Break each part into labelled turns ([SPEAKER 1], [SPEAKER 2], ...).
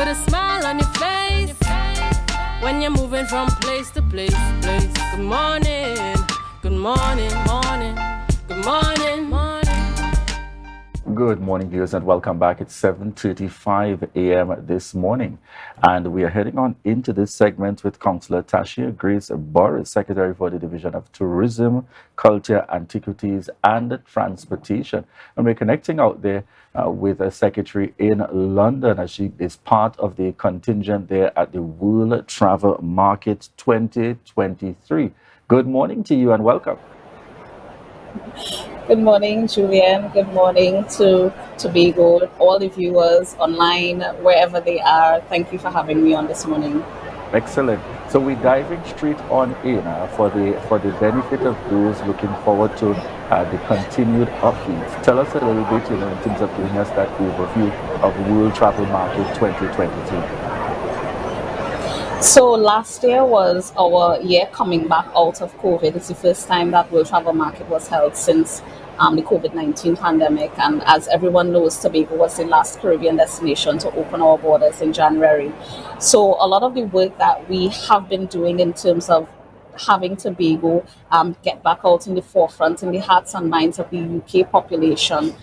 [SPEAKER 1] with a smile on your face when you're moving from place to place. Good morning, good morning, morning, good morning, morning.
[SPEAKER 2] Good morning, viewers, and welcome back. It's 7:35 a.m. this morning, and we are heading on into this segment with Councillor Tashia Burris, Secretary for the Division of Tourism, Culture, Antiquities, and Transportation. And we're connecting out there with a secretary in London, as she is part of the contingent there at the World Travel Market 2023. Good morning to you and welcome.
[SPEAKER 3] Good morning, Julien. Good morning to Tobago, all the viewers online, wherever they are. Thank you for having me on this morning.
[SPEAKER 2] Excellent. So we're diving straight on in for the benefit of those looking forward to the continued upbeat. Tell us a little bit, in terms of giving us that overview of World Travel Market 2022.
[SPEAKER 3] So last year was our year coming back out of COVID. It's the first time that World Travel Market was held since the COVID-19 pandemic. And as everyone knows, Tobago was the last Caribbean destination to open our borders in January. So a lot of the work that we have been doing in terms of having Tobago get back out in the forefront, in the hearts and minds of the UK population,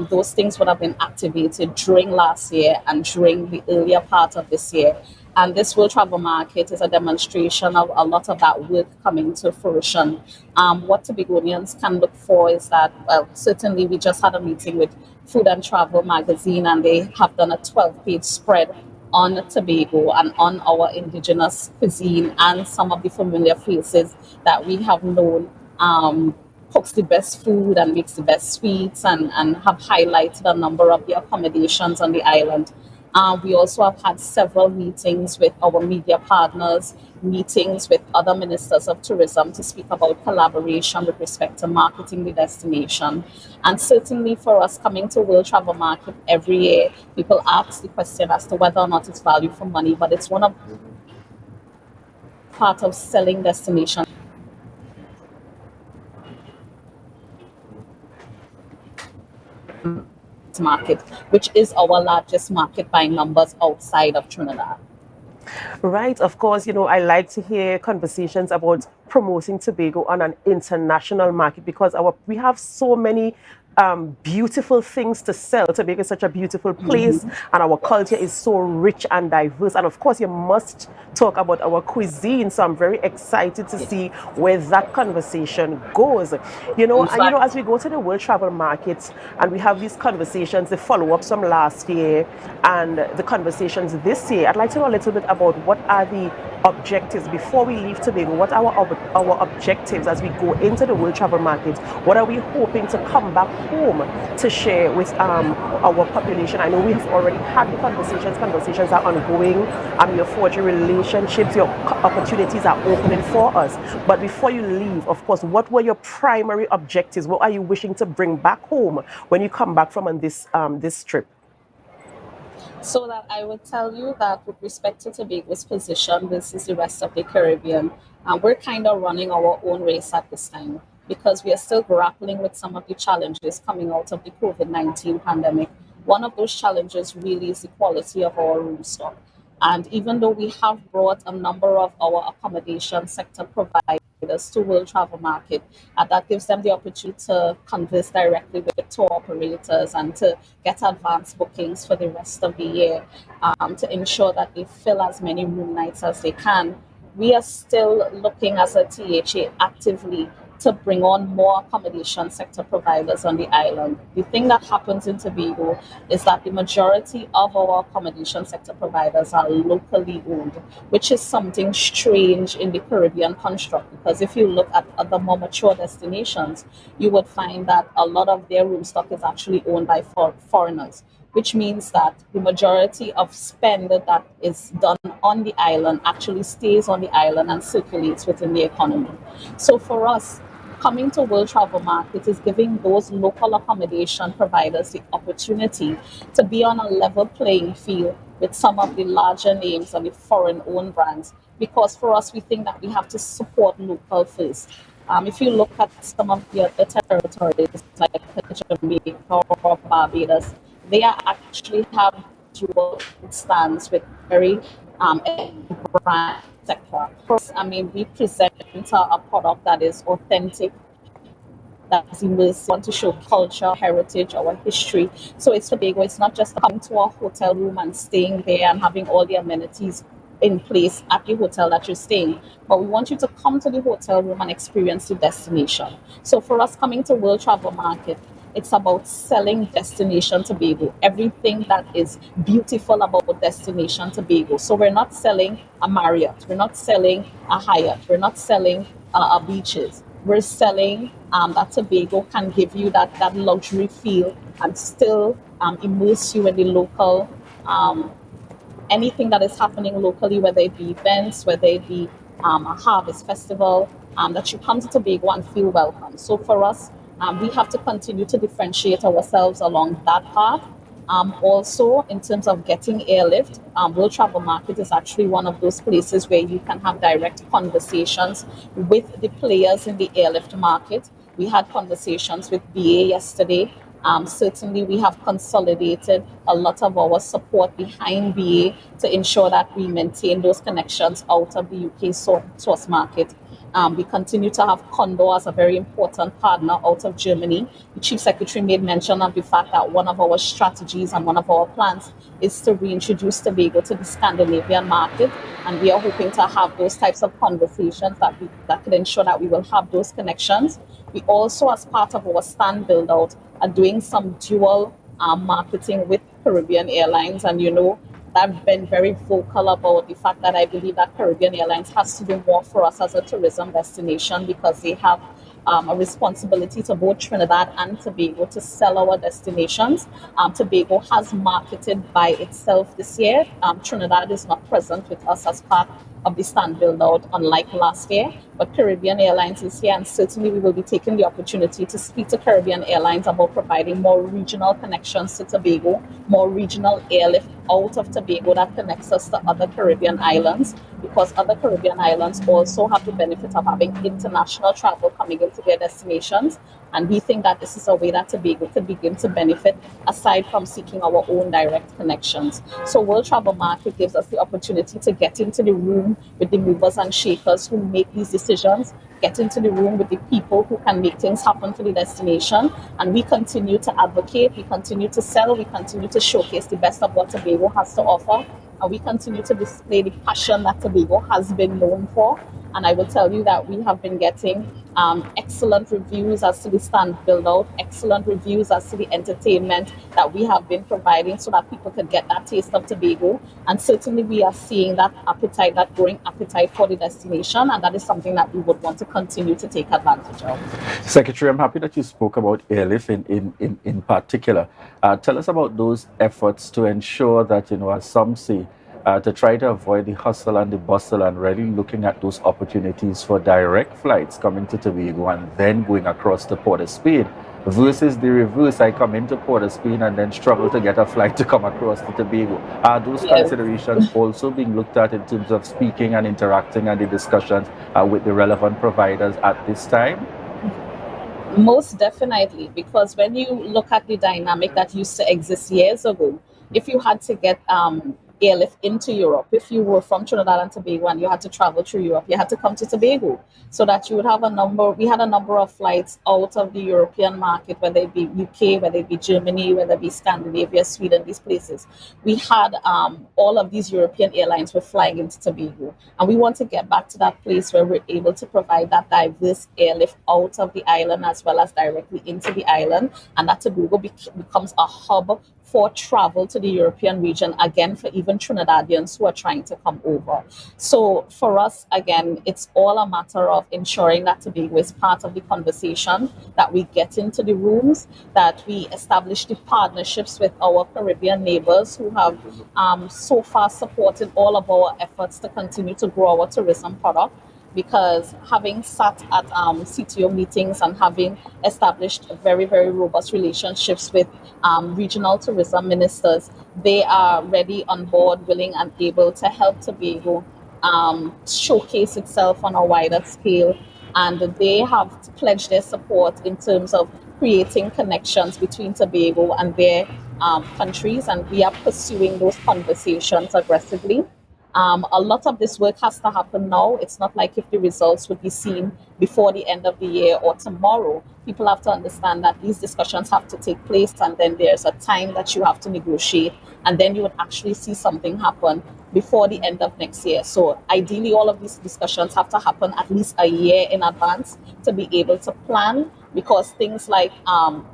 [SPEAKER 3] those things would have been activated during last year and during the earlier part of this year. And this World Travel Market is a demonstration of a lot of that work coming to fruition. What Tobagonians can look for is that, well, certainly we just had a meeting with Food and Travel magazine, and they have done a 12-page spread on Tobago and on our indigenous cuisine and some of the familiar faces that we have known cooks the best food and makes the best sweets, and have highlighted a number of the accommodations on the island. We also have had several meetings with our media partners, meetings with other ministers of tourism to speak about collaboration with respect to marketing the destination. And certainly for us coming to World Travel Market every year, people ask the question as to whether or not it's value for money, but it's one of part of selling destination market, which is our largest market by numbers outside of Trinidad.
[SPEAKER 4] Right, of course, I like to hear conversations about promoting Tobago on an international market, because we have so many beautiful things to sell. Tobago is such a beautiful place, and our culture is so rich and diverse. And of course, you must talk about our cuisine. So I'm very excited to see where that conversation goes. As we go to the World Travel Market and we have these conversations, the follow-ups from last year and the conversations this year, I'd like to know a little bit about what are the objectives before we leave Tobago. What are our objectives as we go into the World Travel Market? What are we hoping to come back home to share with our population? I know we have already had the conversations are ongoing, you're forging relationships, your opportunities are opening for us. But before you leave, of course, what were your primary objectives? What are you wishing to bring back home when you come back from on this trip?
[SPEAKER 3] So that I would tell you that with respect to Tobago's position versus the rest of the Caribbean, we're kind of running our own race at this time, because we are still grappling with some of the challenges coming out of the COVID-19 pandemic. One of those challenges really is the quality of our room stock. And even though we have brought a number of our accommodation sector providers to World Travel Market, that gives them the opportunity to converse directly with tour operators and to get advanced bookings for the rest of the year, to ensure that they fill as many room nights as they can. We are still looking as a THA actively to bring on more accommodation sector providers on the island. The thing that happens in Tobago is that the majority of our accommodation sector providers are locally owned, which is something strange in the Caribbean construct, because if you look at other more mature destinations, you would find that a lot of their room stock is actually owned by foreigners, which means that the majority of spend that is done on the island actually stays on the island and circulates within the economy. So for us, coming to World Travel Market is giving those local accommodation providers the opportunity to be on a level playing field with some of the larger names and the foreign-owned brands. Because for us, we think that we have to support local first. If you look at some of the other territories like Jamaica or Barbados, they are actually have dual stands with very brand sector. First, I mean, we present a product that is authentic, that is immersive, want to show culture, heritage, our history. So it's Tobago. It's not just coming to a hotel room and staying there and having all the amenities in place at the hotel that you're staying, but we want you to come to the hotel room and experience the destination. So for us coming to World Travel Market, it's about selling Destination Tobago, everything that is beautiful about Destination Tobago. So we're not selling a Marriott, we're not selling a Hyatt, we're not selling a beaches. We're selling that Tobago can give you that luxury feel and still immerse you in the local, anything that is happening locally, whether it be events, whether it be a harvest festival, that you come to Tobago and feel welcome. So for us, we have to continue to differentiate ourselves along that path. Also, in terms of getting airlift, World Travel Market is actually one of those places where you can have direct conversations with the players in the airlift market. We had conversations with BA yesterday. Certainly, we have consolidated a lot of our support behind BA to ensure that we maintain those connections out of the UK source market. We continue to have Condor as a very important partner out of Germany. The Chief Secretary made mention of the fact that one of our strategies and one of our plans is to reintroduce Tobago to the Scandinavian market, and we are hoping to have those types of conversations that could ensure that we will have those connections. We also, as part of our stand build out, are doing some dual marketing with Caribbean Airlines, and I've been very vocal about the fact that I believe that Caribbean Airlines has to do more for us as a tourism destination, because they have a responsibility to both Trinidad and Tobago to sell our destinations. Tobago has marketed by itself this year. Trinidad is not present with us as part of the stand build out, unlike last year, but Caribbean Airlines is here, and certainly we will be taking the opportunity to speak to Caribbean Airlines about providing more regional connections to Tobago, more regional airlift out of Tobago that connects us to other Caribbean islands, because other Caribbean islands also have the benefit of having international travel coming into their destinations, and we think that this is a way that Tobago could begin to benefit aside from seeking our own direct connections. So World Travel Market gives us the opportunity to get into the room with the movers and shakers who make these decisions, get into the room with the people who can make things happen for the destination, and we continue to advocate, we continue to sell, we continue to showcase the best of what Tobago has to offer, and we continue to display the passion that Tobago has been known for. And I will tell you that we have been getting excellent reviews as to the stand build out, excellent reviews as to the entertainment that we have been providing, so that people could get that taste of Tobago. And certainly we are seeing that appetite, that growing appetite for the destination, and that is something that we would want to continue to take advantage of.
[SPEAKER 2] Secretary, I'm happy that you spoke about airlift in particular. Tell us about those efforts to ensure that, as some say, to try to avoid the hustle and the bustle, and really looking at those opportunities for direct flights coming to Tobago and then going across to Port of Spain, versus the reverse. I come into Port of Spain and then struggle to get a flight to come across to Tobago. Are those considerations also being looked at in terms of speaking and interacting and the discussions with the relevant providers at this time?
[SPEAKER 3] Most definitely, because when you look at the dynamic that used to exist years ago, if you had to get airlift into Europe, if you were from Trinidad and Tobago and you had to travel through Europe, you had to come to Tobago, so that you would have we had a number of flights out of the European market, whether it be UK, whether it be Germany, whether it be Scandinavia, Sweden, these places. We had all of these European airlines were flying into Tobago, and we want to get back to that place where we're able to provide that diverse airlift out of the island as well as directly into the island, and that Tobago becomes a hub for travel to the European region, again, for even Trinidadians who are trying to come over. So for us, again, it's all a matter of ensuring that Tobago is part of the conversation, that we get into the rooms, that we establish the partnerships with our Caribbean neighbors who have so far supported all of our efforts to continue to grow our tourism product. Because having sat at CTO meetings and having established very, very robust relationships with regional tourism ministers, they are ready, on board, willing and able to help Tobago showcase itself on a wider scale. And they have pledged their support in terms of creating connections between Tobago and their countries, and we are pursuing those conversations aggressively. A lot of this work has to happen now. It's not like if the results would be seen before the end of the year or tomorrow. People have to understand that these discussions have to take place, and then there's a time that you have to negotiate, and then you would actually see something happen before the end of next year. So ideally, all of these discussions have to happen at least a year in advance to be able to plan, because things like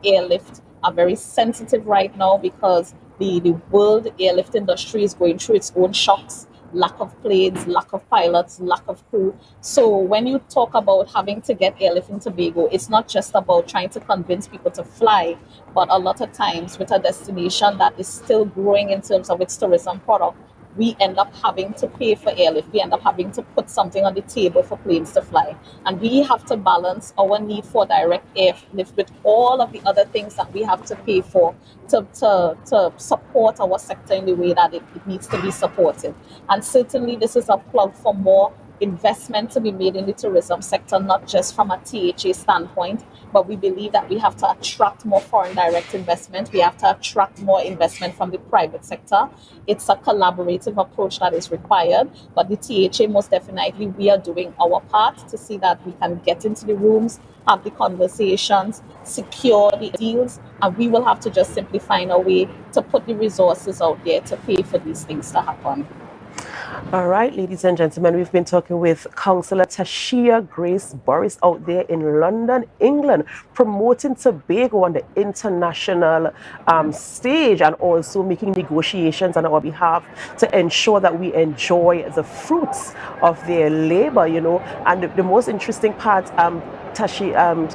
[SPEAKER 3] airlift are very sensitive right now, because the world airlift industry is going through its own shocks. Lack of planes, lack of pilots, lack of crew. So when you talk about having to get airlift in Tobago, it's not just about trying to convince people to fly, but a lot of times with a destination that is still growing in terms of its tourism product, we end up having to pay for airlift. We end up having to put something on the table for planes to fly. And we have to balance our need for direct airlift with all of the other things that we have to pay for to support our sector in the way that it needs to be supported. And certainly this is a plug for more investment to be made in the tourism sector, not just from a THA standpoint, but we believe that we have to attract more foreign direct investment. We have to attract more investment from the private sector. It's a collaborative approach that is required, but the THA, most definitely, we are doing our part to see that we can get into the rooms, have the conversations, secure the deals, and we will have to just simply find a way to put the resources out there to pay for these things to happen.
[SPEAKER 4] All right, ladies and gentlemen, we've been talking with Councillor Tashia Grace Burris out there in London, England, promoting Tobago on the international stage, and also making negotiations on our behalf to ensure that we enjoy the fruits of their labor, you know. And the most interesting part,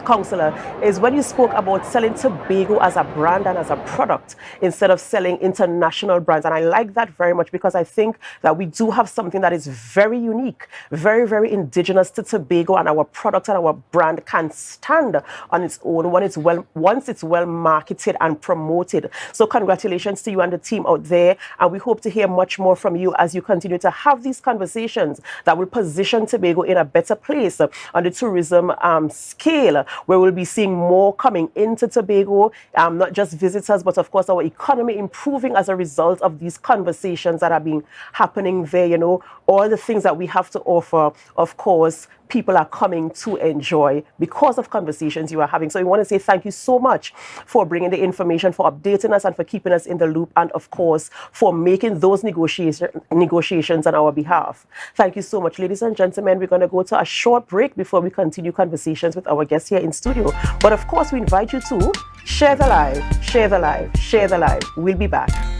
[SPEAKER 4] Councillor, is when you spoke about selling Tobago as a brand and as a product instead of selling international brands. And I like that very much, because I think that we do have something that is very unique, very, very indigenous to Tobago, and our product and our brand can stand on its own once it's well marketed and promoted. So congratulations to you and the team out there, and we hope to hear much more from you as you continue to have these conversations that will position Tobago in a better place on the tourism scale, where we'll be seeing more coming into Tobago, not just visitors, but of course our economy improving as a result of these conversations that are being happening there. You know, all the things that we have to offer, of course, people are coming to enjoy because of conversations you are having. So we want to say thank you so much for bringing the information, for updating us, and for keeping us in the loop, and of course for making those negotiations on our behalf. Thank you so much, ladies and gentlemen. We're going to go to a short break before we continue conversations with our guests here in studio. But of course, we invite you to share the live, share the live, share the live. We'll be back.